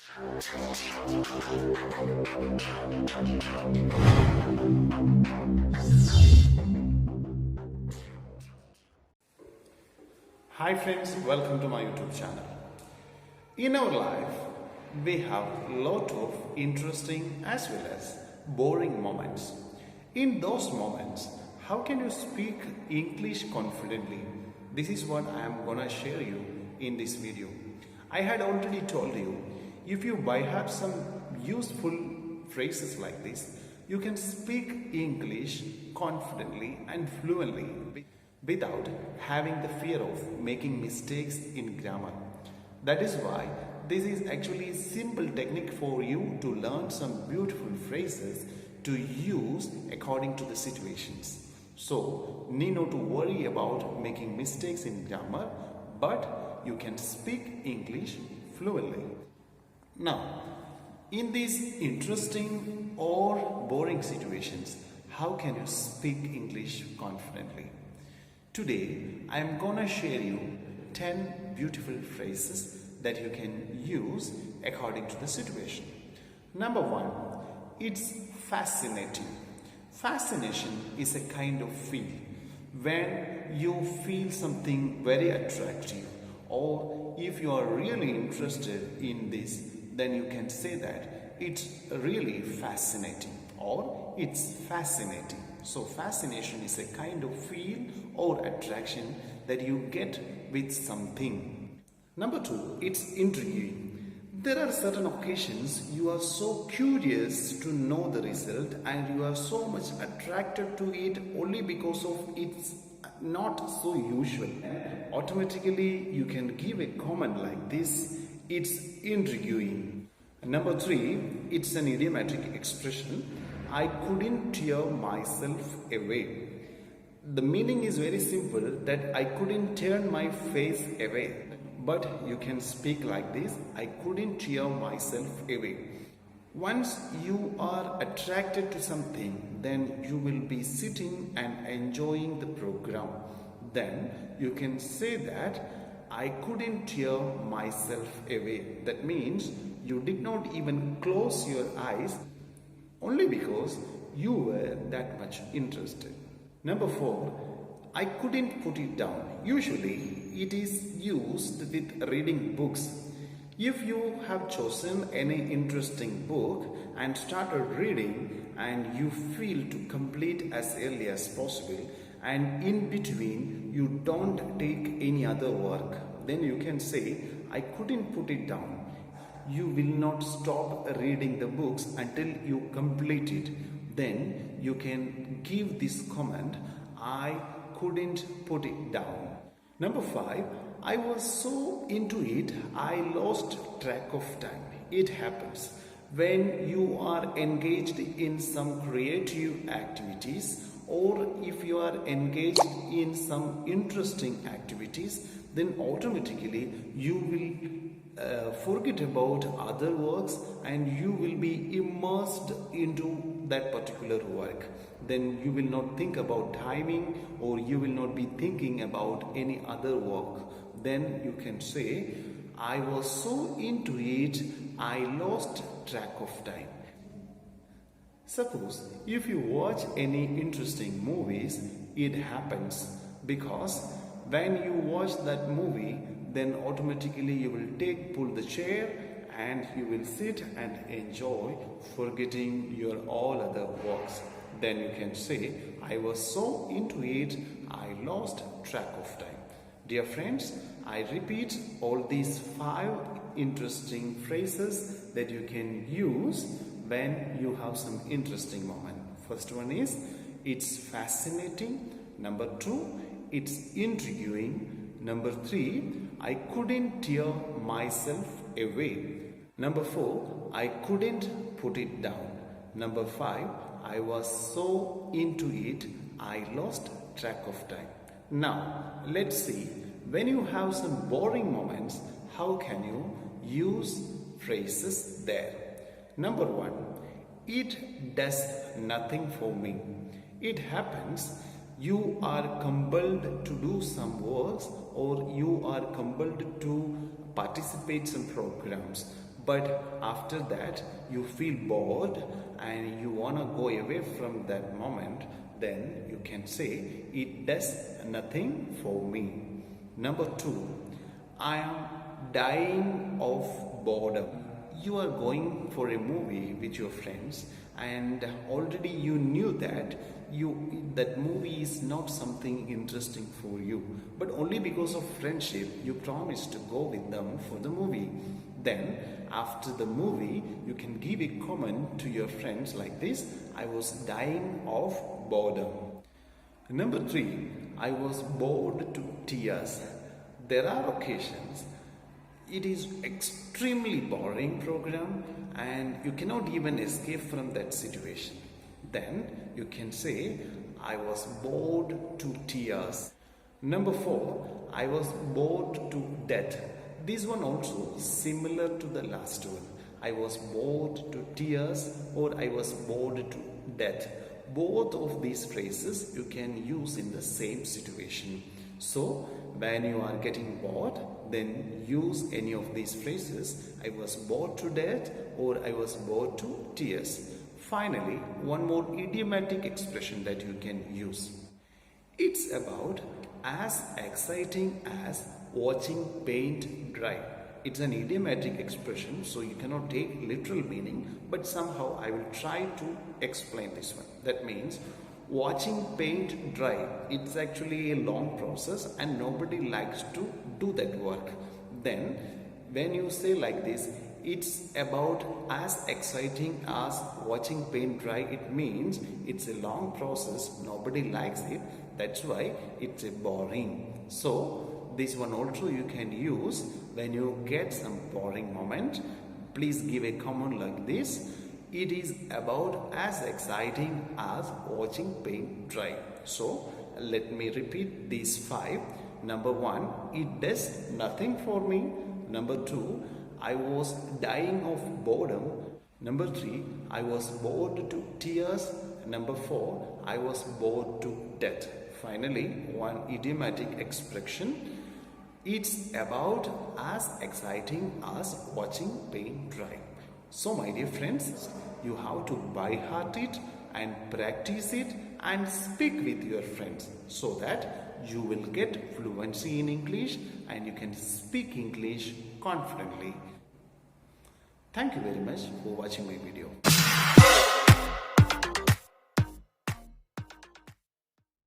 Hi friends, welcome to my YouTube channel. In our life, we have a lot of interesting as well as boring moments. In those moments, how can you speak English confidently? This is what I am gonna share you in this video. I had already told you, if you by have some useful phrases like this, you can speak English confidently and fluently without having the fear of making mistakes in grammar. That is why this is actually a simple technique for you to learn some beautiful phrases to use according to the situations. So, need not to worry about making mistakes in grammar, but you can speak English fluently. Now, in these interesting or boring situations, how can you speak English confidently? Today, I am gonna share you 10 beautiful phrases that you can use according to the situation. Number one, it's fascinating. Fascination is a kind of feel when you feel something very attractive, or if you are really interested in this, then you can say that it's really fascinating or it's fascinating. So fascination is a kind of feel or attraction that you get with something. Number two, it's intriguing. There are certain occasions you are so curious to know the result and you are so much attracted to it only because of it's not so usual. Automatically you can give a comment like this, it's intriguing. Number three, it's an idiomatic expression. I couldn't tear myself away. The meaning is very simple, that I couldn't turn my face away. But you can speak like this, I couldn't tear myself away. Once you are attracted to something, then you will be sitting and enjoying the program. Then you can say that I couldn't tear myself away. That means you did not even close your eyes only because you were that much interested. Number four, I couldn't put it down. Usually it is used with reading books. If you have chosen any interesting book and started reading and you feel to complete as early as possible and in between you don't take any other work, then you can say I couldn't put it down. You will not stop reading the books until you complete it. Then you can give this comment, I couldn't put it down. Number five, I was so into it, I lost track of time. It happens when you are engaged in some creative activities, or if you are engaged in some interesting activities, then automatically you will forget about other works and you will be immersed into that particular work. Then you will not think about timing or you will not be thinking about any other work. Then you can say, I was so into it, I lost track of time. Suppose if you watch any interesting movies, it happens because when you watch that movie, then automatically you will pull the chair and you will sit and enjoy, forgetting your all other works. Then you can say, I was so into it, I lost track of time. Dear friends, I repeat all these 5 interesting phrases that you can use when you have some interesting moment. First one is, it's fascinating. Number 2, it's intriguing. Number 3, I couldn't tear myself away. Number 4, I couldn't put it down. Number 5, I was so into it, I lost track of time. Now, let's see, when you have some boring moments, how can you use phrases there? Number 1, it does nothing for me. It happens you are compelled to do some works or you are compelled to participate in programs, But after that, you feel bored and you want to go away from that moment, then you can say, it does nothing for me. Number two, I am dying of boredom. You are going for a movie with your friends and already you knew that that movie is not something interesting for you, but only because of friendship you promised to go with them for the movie. Then after the movie you can give a comment to your friends like this: I was dying of boredom. Number three, I was bored to tears. There are occasions it is extremely boring program and you cannot even escape from that situation. Then you can say, I was bored to tears. Number four, I was bored to death. This one also similar to the last one. I was bored to tears or I was bored to death. Both of these phrases you can use in the same situation. So when you are getting bored, then use any of these phrases. I was bored to death or I was bored to tears. Finally, one more idiomatic expression that you can use. It's about as exciting as watching paint dry. It's an idiomatic expression, so you cannot take literal meaning, but somehow I will try to explain this one. That means watching paint dry, it's actually a long process and nobody likes to do that work. Then when you say like this, it's about as exciting as watching paint dry, it means it's a long process, nobody likes it, that's why it's a boring. So this one also you can use when you get some boring moment. Please give a comment like this: it is about as exciting as watching paint dry. So let me repeat these five. Number one, it does nothing for me. Number two, I was dying of boredom. Number three, I was bored to tears. Number four, I was bored to death. Finally, one idiomatic expression: it's about as exciting as watching paint dry. So my dear friends, you have to by heart it and practice it and speak with your friends so that you will get fluency in English and you can speak English confidently. Thank you very much for watching my video.